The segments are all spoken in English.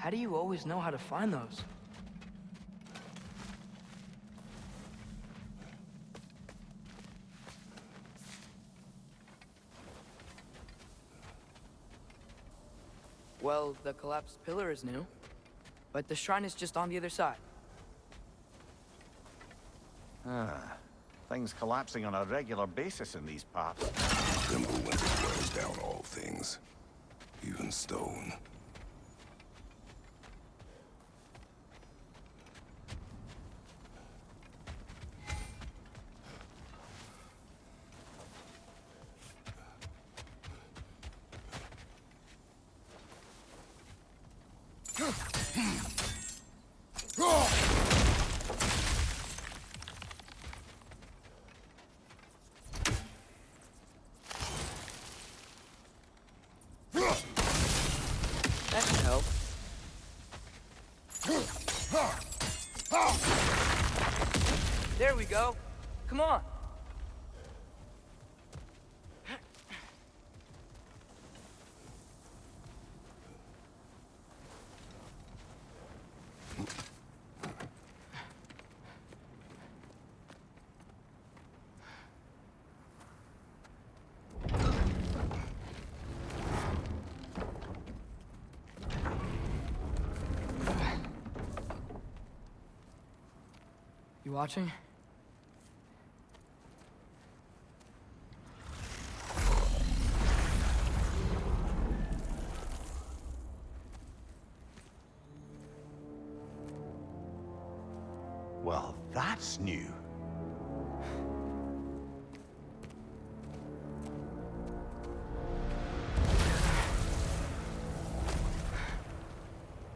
How do you always know how to find those? Well, the collapsed pillar is new, but the shrine is just on the other side. Things collapsing on a regular basis in these parts. Tremble when it wears down all things, even stone. That should help. There we go. Come on. You watching? Well, that's new.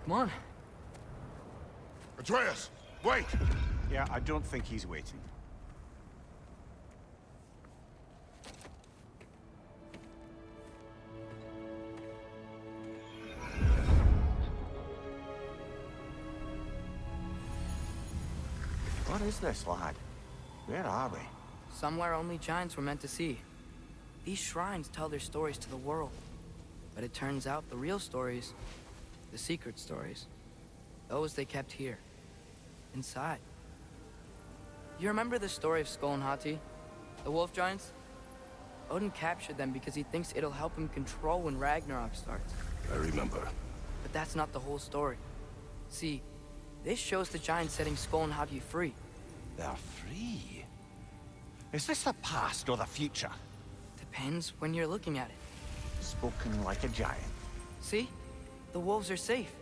Come on. Atreus, wait! Yeah, I don't think he's waiting. What is this, lad? Where are we? Somewhere only giants were meant to see. These shrines tell their stories to the world. But it turns out the real stories, the secret stories, those they kept here, inside. You remember the story of Skull and Hati? The wolf giants? Odin captured them because he thinks it'll help him control when Ragnarok starts. I remember. But that's not the whole story. See, this shows the giants setting Skull and Hati free. They're free. Is this the past or the future? Depends when you're looking at it. Spoken like a giant. See? The wolves are safe.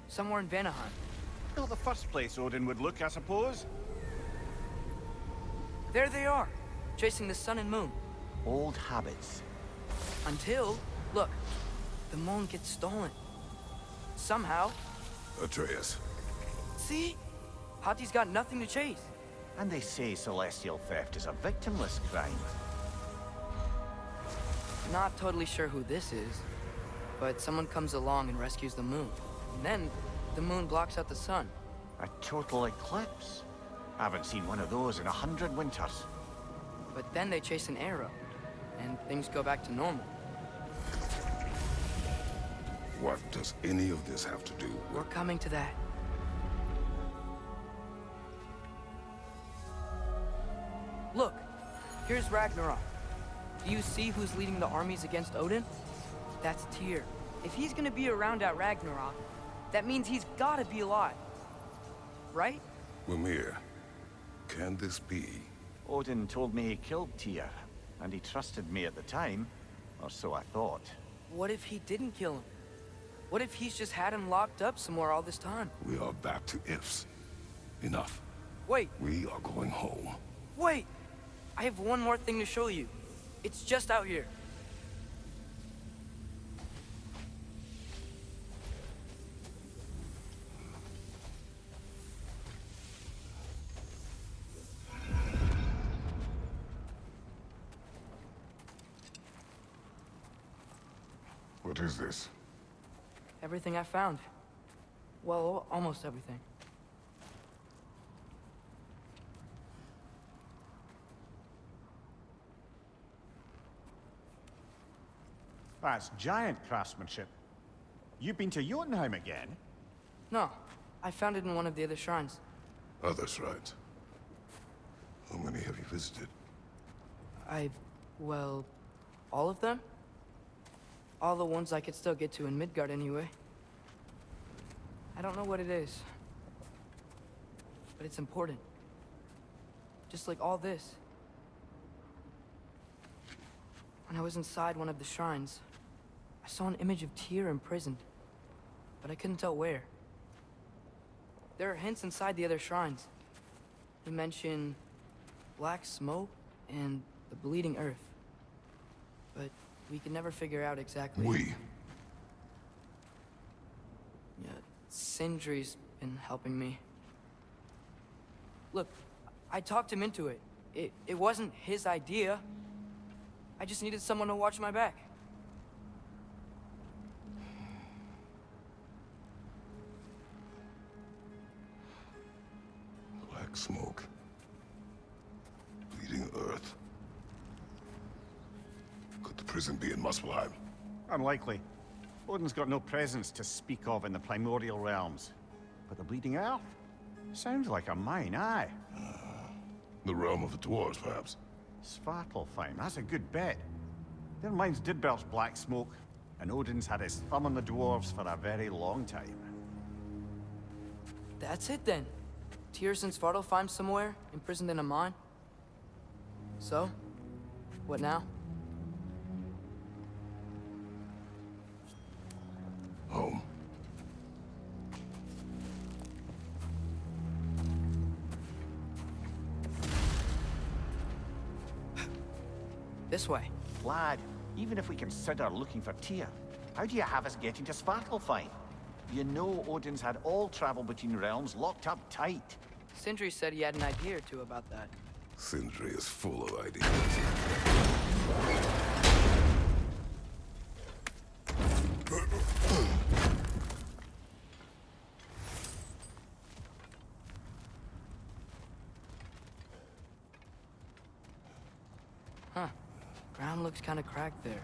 Somewhere in Vanaheim. Not the first place Odin would look, I suppose. There they are, chasing the sun and moon. Old habits. Until, look, the moon gets stolen. Somehow. Atreus. See? Hati's got nothing to chase. And they say celestial theft is a victimless crime. Not totally sure who this is, but someone comes along and rescues the moon. And then, the moon blocks out the sun. A total eclipse. Haven't seen one of those in 100 winters. But then they chase an arrow, and things go back to normal. What does any of this have to do with... We're coming to that. Look, here's Ragnarok. Do you see who's leading the armies against Odin? That's Tyr. If he's gonna be around at Ragnarok, that means he's gotta be alive. Right? Mimir, can this be? Odin told me he killed Tyr, and he trusted me at the time, or so I thought. What if he didn't kill him? What if he's just had him locked up somewhere all this time? We are back to ifs. Enough. Wait, We are going home. wait! I have one more thing to show you. It's just out here. What is this? Everything I found. Well, almost everything. That's giant craftsmanship. You've been to Jotunheim again? No, I found it in one of the other shrines. Other shrines? How many have you visited? Well, all of them? All the ones I could still get to in Midgard anyway. I don't know what it is, but it's important. Just like all this. When I was inside one of the shrines, I saw an image of Tyr imprisoned, but I couldn't tell where. There are hints inside the other shrines. They mention black smoke and the bleeding earth. But we can never figure out exactly. Yeah, Sindri's been helping me. Look, I talked him into it. It wasn't his idea. I just needed someone to watch my back. Black smoke. Bleeding earth. Could the prison be in Muspelheim? Unlikely. Odin's got no presence to speak of in the primordial realms. But the Bleeding Earth? Sounds like a mine, aye. The realm of the dwarves, perhaps? Svartalfheim, that's a good bet. Their mines did belch black smoke, and Odin's had his thumb on the dwarves for a very long time. That's it then. Tyr's in Svartalfheim somewhere, imprisoned in a mine. So, what now? Home. This way. Lad, even if we consider looking for Tyr, how do you have us getting to Svartalfheim? You know Odin's had all travel between realms locked up tight. Sindri said he had an idea or two about that. Sindri is full of ideas. Huh. Ground looks kind of cracked there.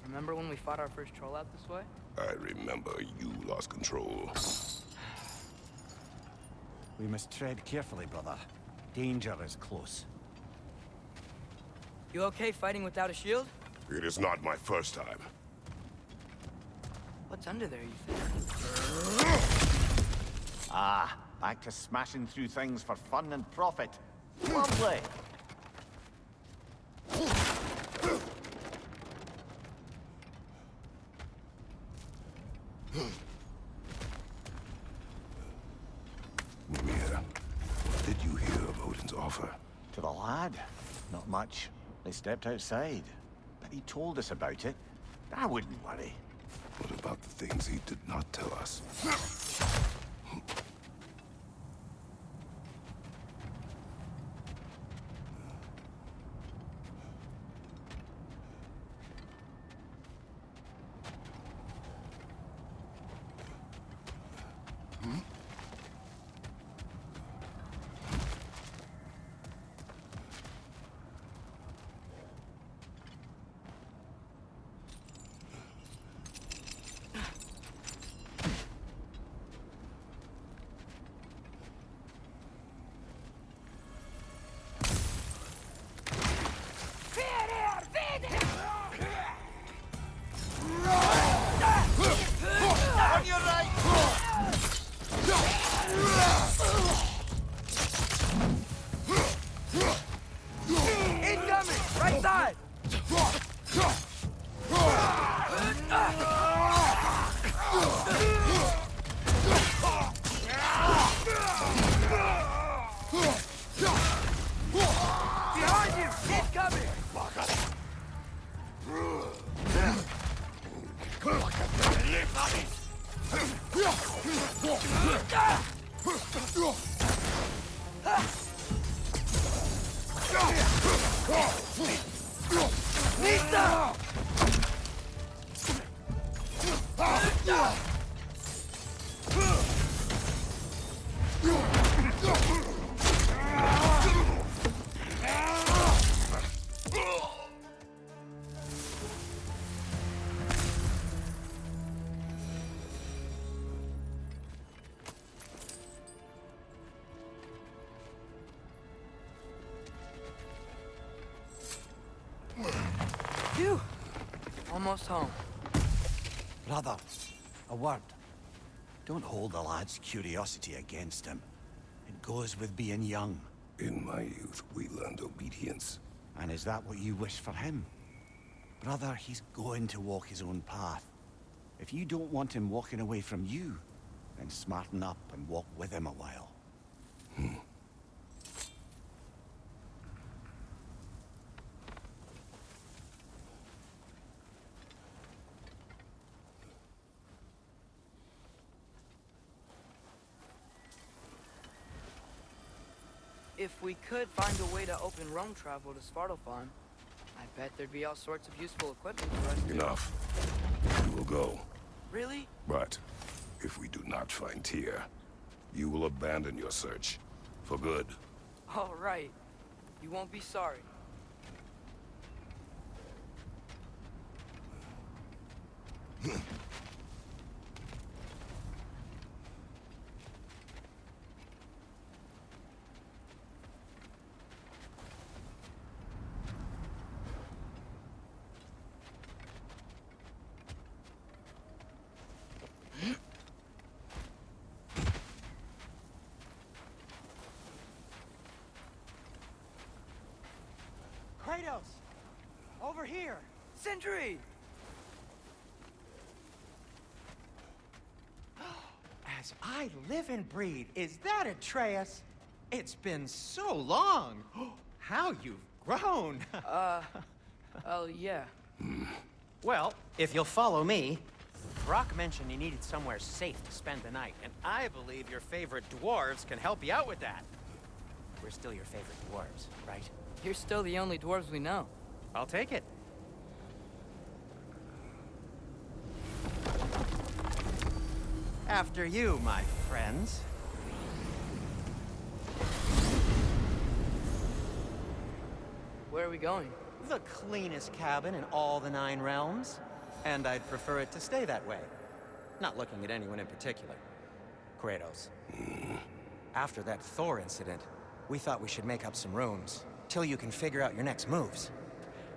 Remember when we fought our first troll out this way? I remember you lost control. We must tread carefully, brother. Danger is close. You okay fighting without a shield? It is not my first time. What's under there, you think? Ah, back to smashing through things for fun and profit. Lovely! Mimir, what did you hear of Odin's offer? To the lad? Not much. They stepped outside. But he told us about it. I wouldn't worry. What about the things he did not tell us? Phew! Almost home. Brother, a word. Don't hold the lad's curiosity against him. It goes with being young. In my youth, we learned obedience. And is that what you wish for him? Brother, he's going to walk his own path. If you don't want him walking away from you, then smarten up and walk with him a while. If we could find a way to open roam travel to Svartalfheim, I bet there'd be all sorts of useful equipment for us. Enough. We will go. Really? But if we do not find Tyr, you will abandon your search. For good. All right. You won't be sorry. Kratos! Over here! Sindri! As I live and breathe, is that Atreus? It's been so long! How you've grown! Oh, yeah. Well, if you'll follow me, Brock mentioned you needed somewhere safe to spend the night, and I believe your favorite dwarves can help you out with that. We're still your favorite dwarves, right? You're still the only dwarves we know. I'll take it. After you, my friends. Where are we going? The cleanest cabin in all the 9 realms. And I'd prefer it to stay that way. Not looking at anyone in particular. Kratos. After that Thor incident, we thought we should make up some rooms. Till you can figure out your next moves.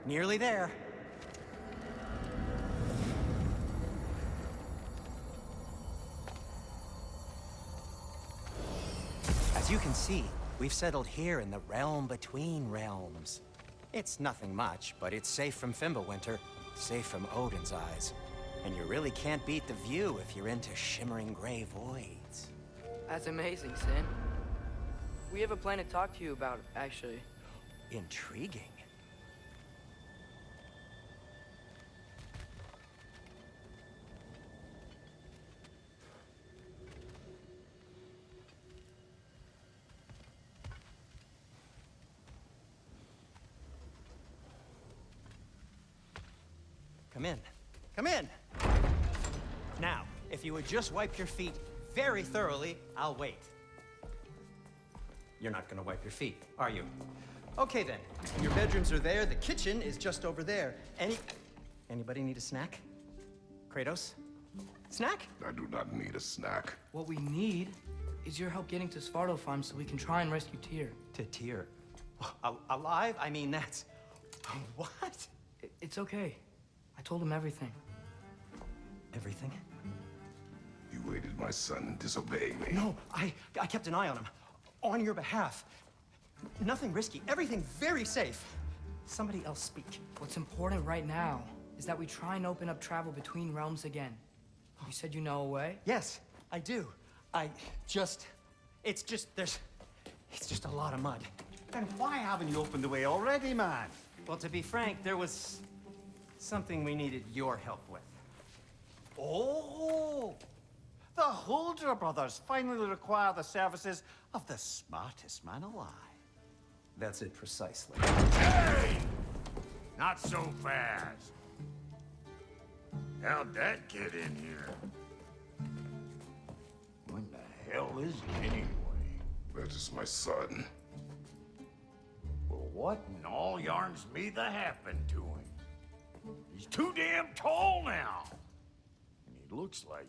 Nearly there. As you can see, we've settled here in the realm between realms. It's nothing much, but it's safe from Fimbulwinter, safe from Odin's eyes. And you really can't beat the view if you're into shimmering gray voids. That's amazing, Sin. We have a plan to talk to you about, actually. Intriguing. Come in. Come in! Now, if you would just wipe your feet very thoroughly, I'll wait. You're not gonna wipe your feet, are you? Okay then. Your bedrooms are there, the kitchen is just over there. Anybody need a snack? Kratos? Snack? I do not need a snack. What we need is your help getting to Svartalfheim so we can try and rescue Tyr. To Tyr. Alive? I mean, that's... What? It's okay. I told him everything. Everything? You aided my son disobeying me. No, I kept an eye on him. On your behalf. Nothing risky. Everything very safe. Somebody else speak. What's important right now is that we try and open up travel between realms again. You said you know a way? Yes, I do. It's just a lot of mud. Then why haven't you opened the way already, man? Well, to be frank, there was something we needed your help with. Oh! The Holder brothers finally require the services of the smartest man alive. That's it precisely. Hey! Not so fast. How'd that get in here? What the hell is he anyway? That is my son. Well, what in all yarns me that happened to him? He's too damn tall now. And he looks like...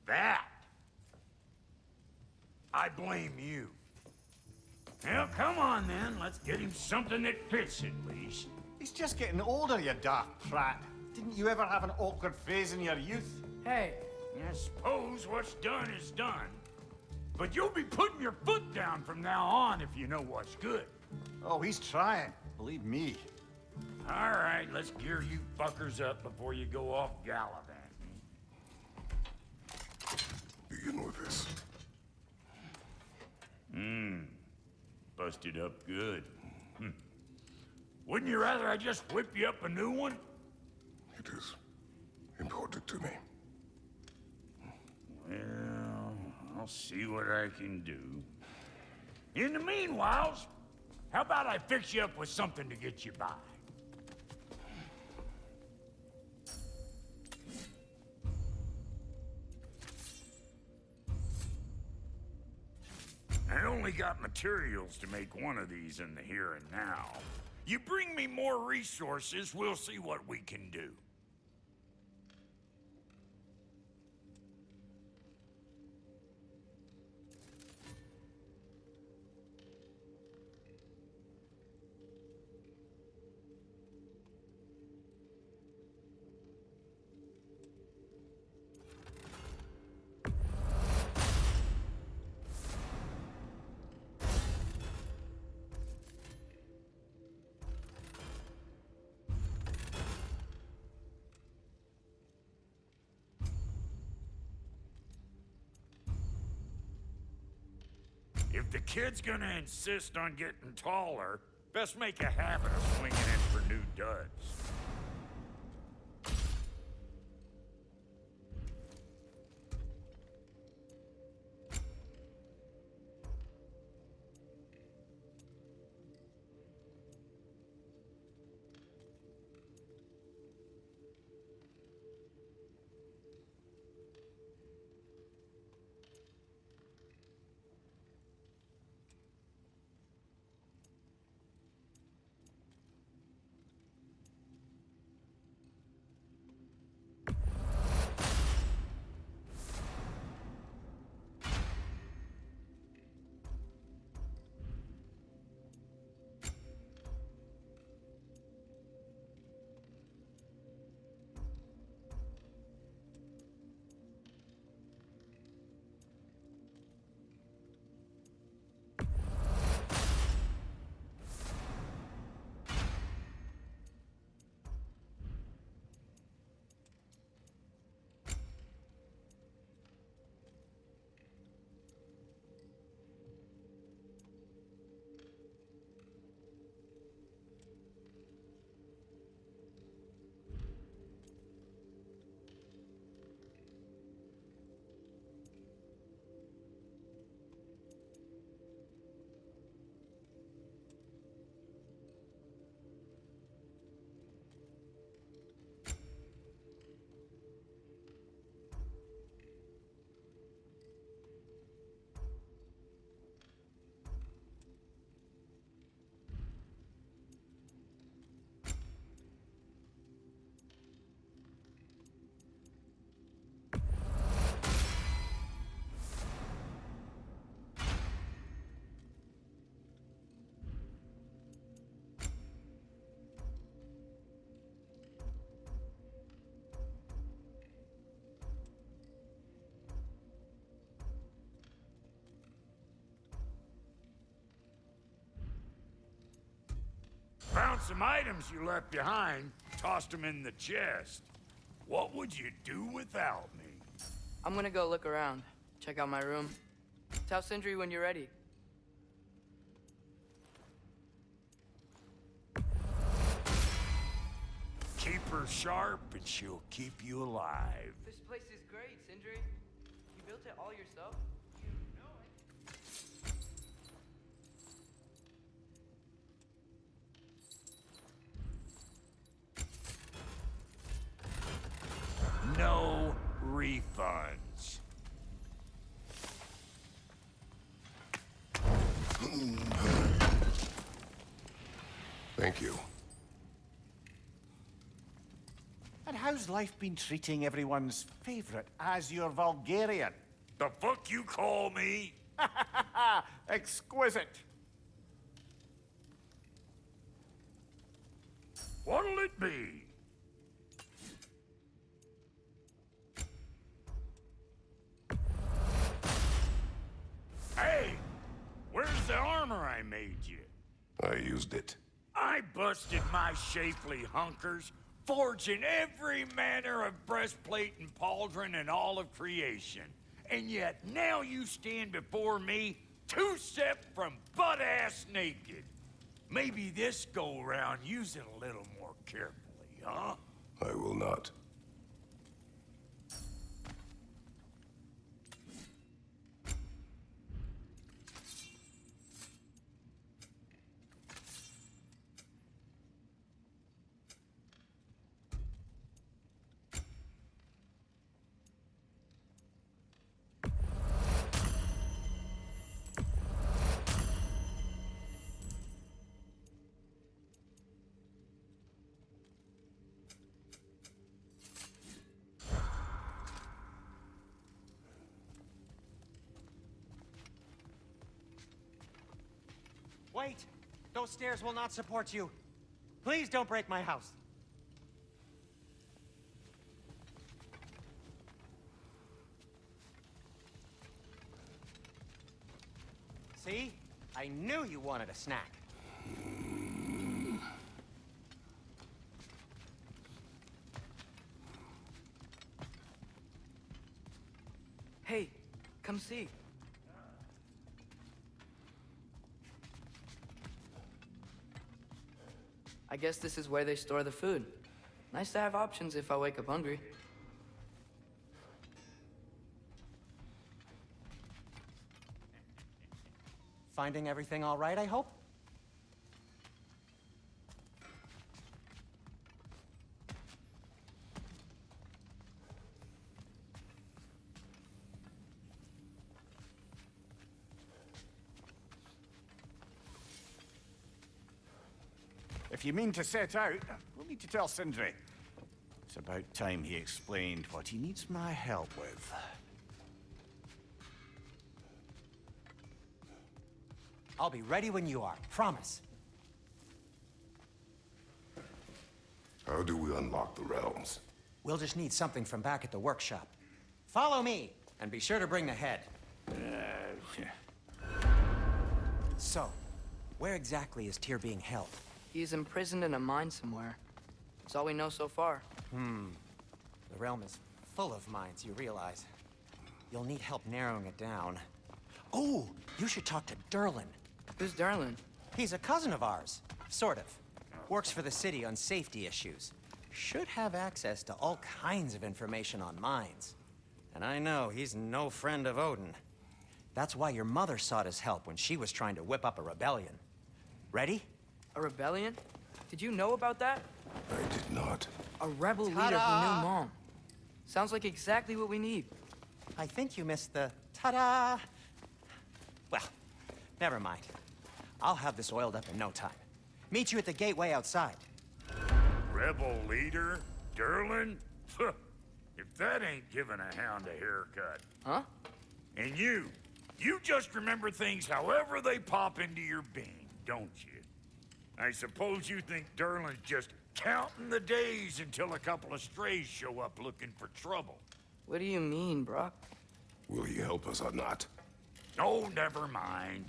that. I blame you. Well, come on then. Let's get him something that fits at least. He's just getting older, you daft prat. Didn't you ever have an awkward phase in your youth? Hey, I suppose what's done is done. But you'll be putting your foot down from now on if you know what's good. Oh, he's trying. Believe me. All right, let's gear you fuckers up before you go off gallivanting. Begin with this. Busted up good. Wouldn't you rather I just whip you up a new one? It is important to me. Well, I'll see what I can do. In the meanwhile, how about I fix you up with something to get you by? I only got materials to make one of these in the here and now. You bring me more resources, we'll see what we can do. If the kid's gonna insist on getting taller, best make a habit of swinging in for new duds. Found some items you left behind, tossed them in the chest. What would you do without me? I'm gonna go look around. Check out my room. Tell Sindri when you're ready. Keep her sharp and she'll keep you alive. This place is great, Sindri. You built it all yourself? No refunds. Thank you. And how's life been treating everyone's favorite Azure Vulgarian? The fuck you call me? Exquisite. What'll it be? Hey! Where's the armor I made you? I used it. I busted my shapely hunkers, forging every manner of breastplate and pauldron in all of creation. And yet now you stand before me, two-step from butt-ass naked. Maybe this go-round use it a little more carefully, huh? I will not. Wait! Those stairs will not support you. Please don't break my house. See? I knew you wanted a snack. Hey, come see. I guess this is where they store the food. Nice to have options if I wake up hungry. Finding everything all right, I hope? If you mean to set out, we'll need to tell Sindri. It's about time he explained what he needs my help with. I'll be ready when you are. Promise. How do we unlock the realms? We'll just need something from back at the workshop. Follow me, and be sure to bring the head. So, where exactly is Tyr being held? He's imprisoned in a mine somewhere. That's all we know so far. The realm is full of mines, you realize. You'll need help narrowing it down. Oh, you should talk to Durlin. Who's Darlin? He's a cousin of ours. Sort of. Works for the city on safety issues. Should have access to all kinds of information on mines. And I know he's no friend of Odin. That's why your mother sought his help when she was trying to whip up a rebellion. Ready? A rebellion? Did you know about that? I did not. A rebel leader who knew Mom. Sounds like exactly what we need. I think you missed the ta-da. Well, never mind. I'll have this oiled up in no time. Meet you at the gateway outside. Rebel leader? Durlin? If that ain't giving a hound a haircut. Huh? And you just remember things however they pop into your being, don't you? I suppose you think Durlin's just counting the days until a couple of strays show up looking for trouble. What do you mean, Brock? Will he help us or not? Oh, never mind.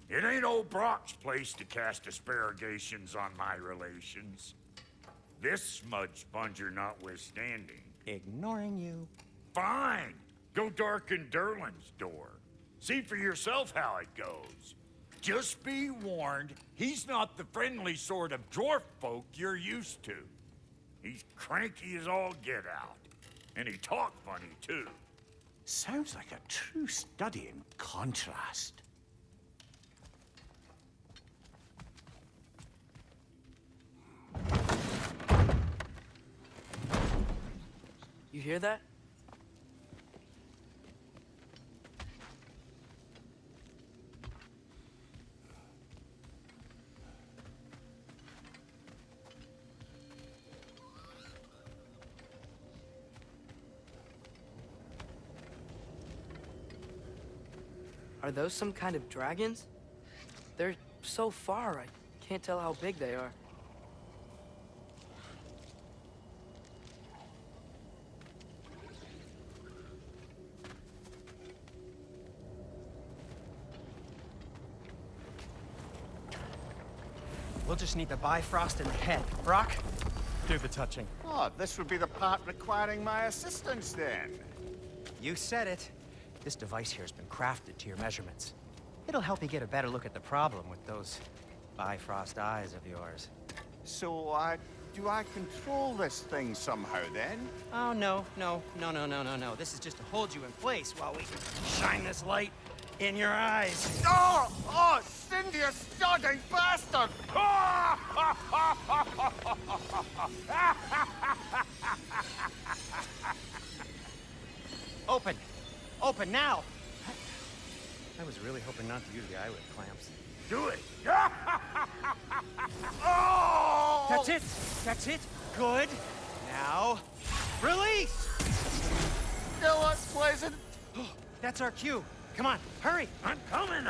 It ain't old Brock's place to cast aspersions on my relations. This smudge sponger notwithstanding. Ignoring you. Fine. Go darken Durlin's door. See for yourself how it goes. Just be warned, he's not the friendly sort of dwarf folk you're used to. He's cranky as all get out. And he talked funny, too. Sounds like a true study in contrast. You hear that? Are those some kind of dragons? They're so far, I can't tell how big they are. We'll just need the Bifrost in the head. Brock, do the touching. Oh, this would be the part requiring my assistance then. You said it. This device here has been crafted to your measurements. It'll help you get a better look at the problem with those Bifrost eyes of yours. So, do I control this thing somehow then? Oh, no. This is just to hold you in place while we shine this light in your eyes. Oh, Cindy, you sodding bastard! Open! Open now! I was really hoping not to use the eyelid clamps. Do it! Oh! That's it! That's it! Good! Now, release! Still unpleasant. That's our cue. Come on, hurry! I'm coming!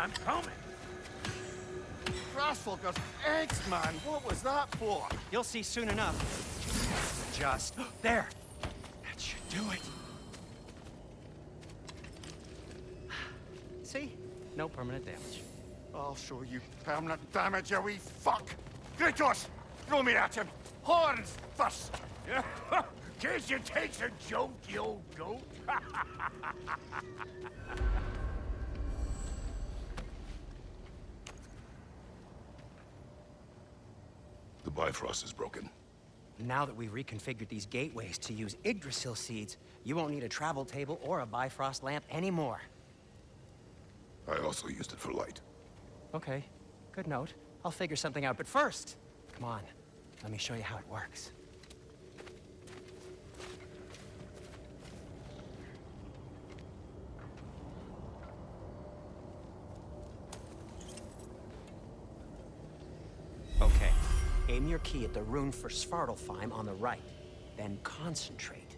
Grassfuckers, eggs, man. What was that for? You'll see soon enough. Just there. That should do it. See? No permanent damage. I'll show you permanent damage, you wee fuck. Kratos, throw me at him. Horns first. Guess you takes a joke, you old goat. The Bifrost is broken. Now that we've reconfigured these gateways to use Yggdrasil seeds, you won't need a travel table or a Bifrost lamp anymore. I also used it for light. Okay, good note. I'll figure something out, but first, come on, let me show you how it works. Okay, aim your key at the rune for Svartalfheim on the right, then concentrate.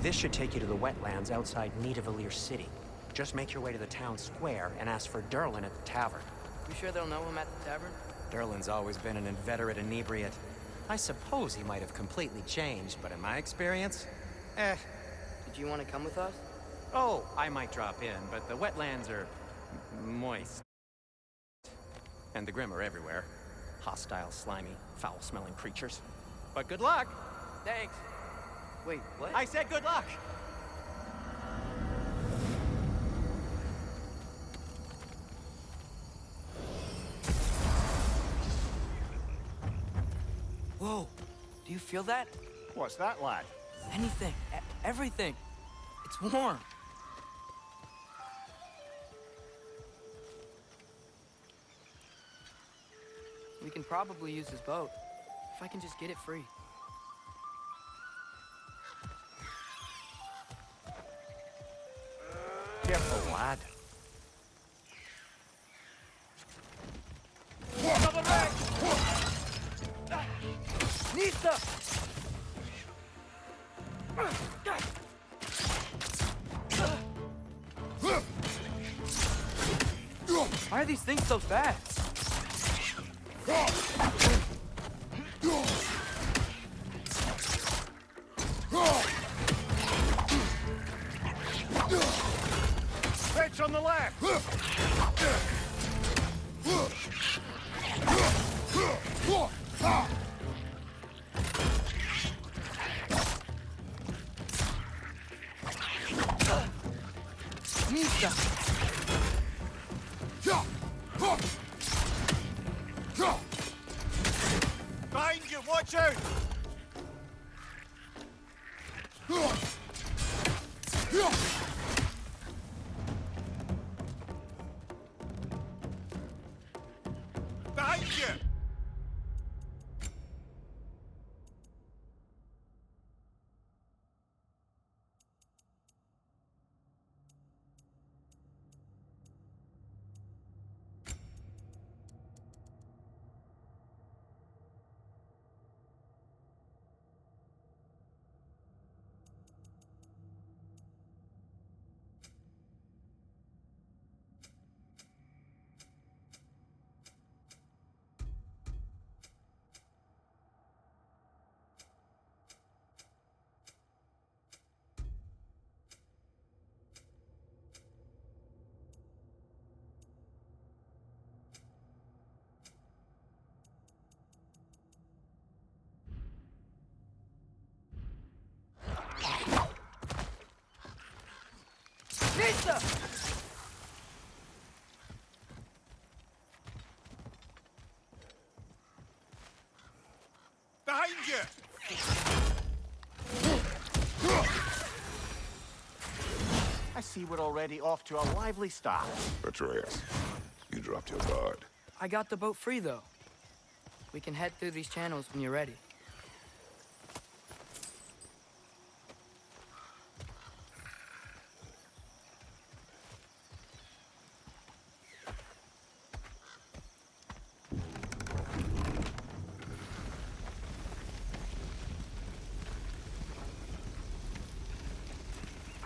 This should take you to the wetlands outside Nidavellir City. Just make your way to the town square and ask for Durlin at the tavern. You sure they'll know him at the tavern? Durlin's always been an inveterate inebriate. I suppose he might have completely changed, but in my experience, Did you want to come with us? Oh, I might drop in, but the wetlands are moist. And the Grim are everywhere. Hostile, slimy, foul-smelling creatures. But good luck! Thanks. Wait, what? I said good luck! Whoa, do you feel that? What's that, lad? Anything, everything. It's warm. We can probably use his boat, if I can just get it free. Careful, lad. Nista! Why are these things so fast? Pitch on the left! you! Watch out! Behind you! Pizza! Behind you! I see we're already off to a lively start. Atreus, you dropped your guard. I got the boat free, though. We can head through these channels when you're ready.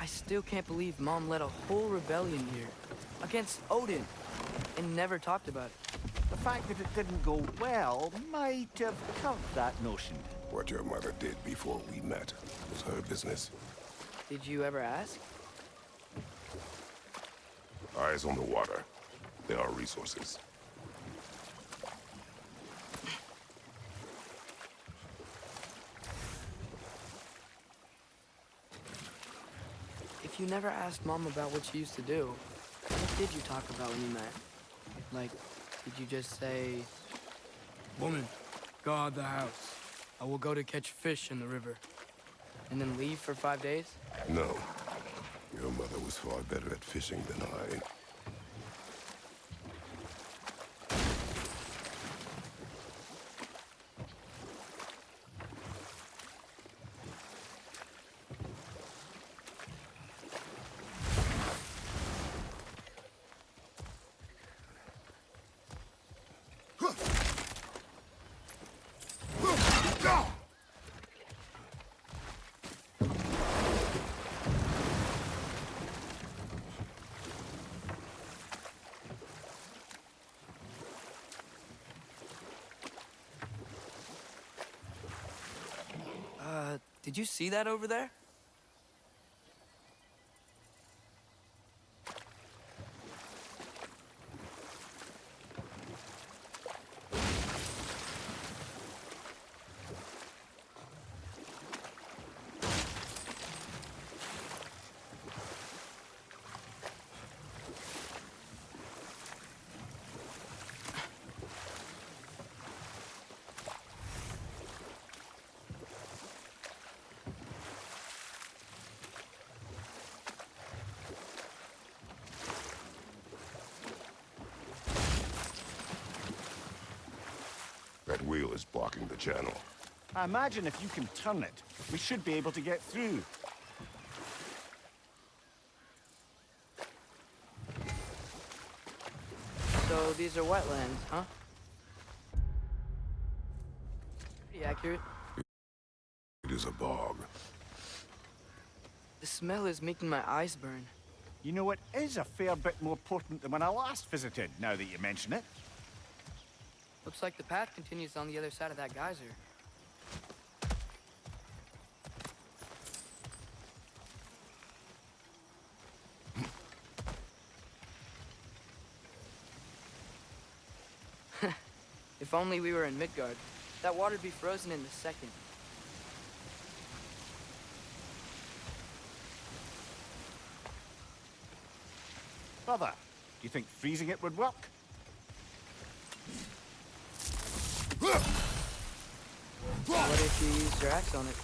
I still can't believe Mom led a whole rebellion here against Odin and never talked about it. The fact that it didn't go well might have curved that notion. What your mother did before we met was her business. Did you ever ask? Eyes on the water. There are resources. If you never asked Mom about what she used to do, what did you talk about when you met? Like, did you just say, "Woman, guard the house. I will go to catch fish in the river," and then leave for 5 days? No. Your mother was far better at fishing than I. Did you see that over there? That wheel is blocking the channel. I imagine if you can turn it, we should be able to get through. So these are wetlands, huh? Pretty accurate. It is a bog. The smell is making my eyes burn. You know, it is a fair bit more potent than when I last visited, now that you mention it. Looks like the path continues on the other side of that geyser. If only we were in Midgard. That water'd be frozen in a second. Brother, do you think freezing it would work? What if you used your axe on it?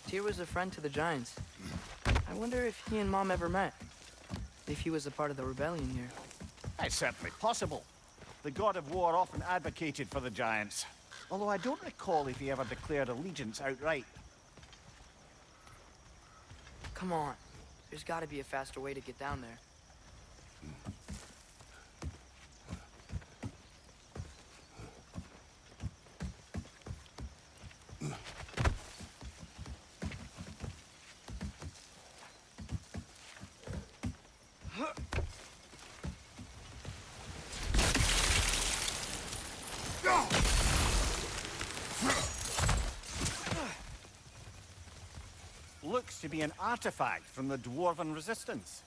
Tyr was a friend to the Giants. I wonder if he and Mom ever met. If he was a part of the rebellion here. It's certainly possible. The god of war often advocated for the Giants. Although I don't recall if he ever declared allegiance outright. Come on. There's gotta be a faster way to get down there. Looks to be an artifact from the Dwarven Resistance.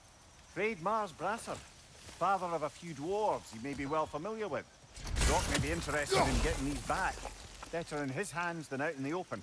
Freyd Mars Brasser, father of a few dwarves you may be well familiar with. Doc may be interested in getting these back. Better in his hands than out in the open.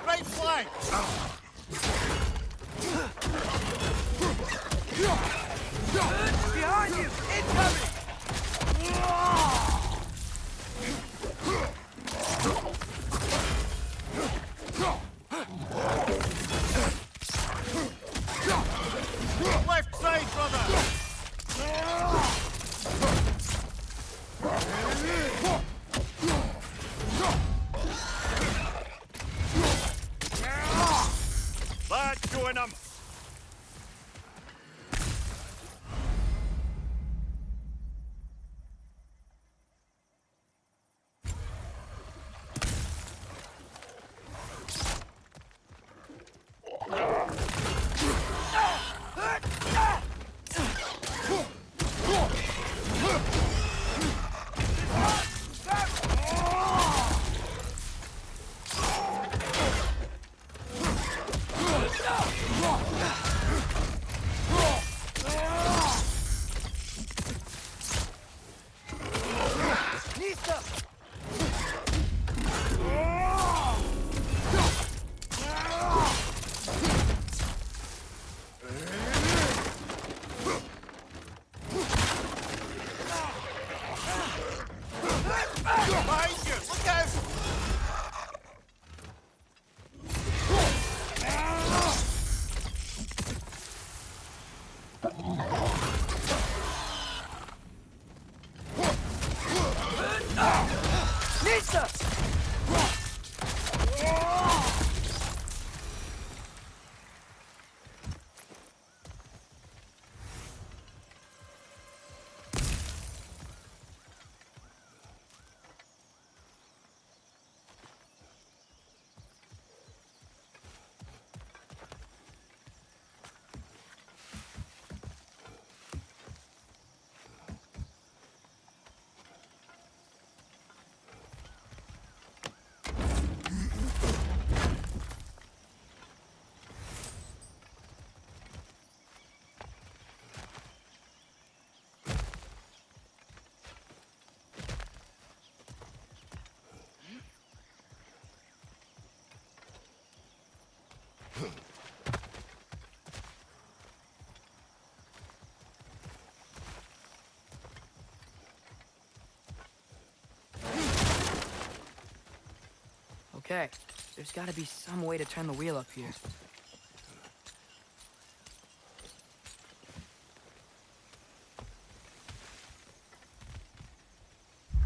Right flank! Behind you! Incoming! Left side, brother! That's going him! Okay, there's gotta be some way to turn the wheel up here.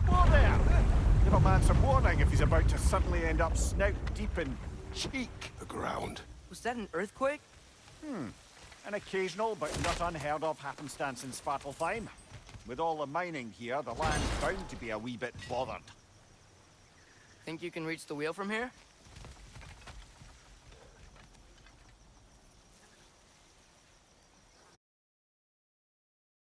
Whoa there! Give a man some warning if he's about to suddenly end up snout deep in cheek. The ground. Was that an earthquake? An occasional but not unheard of happenstance in Svartalfheim. With all the mining here, the land's bound to be a wee bit bothered. Think you can reach the wheel from here?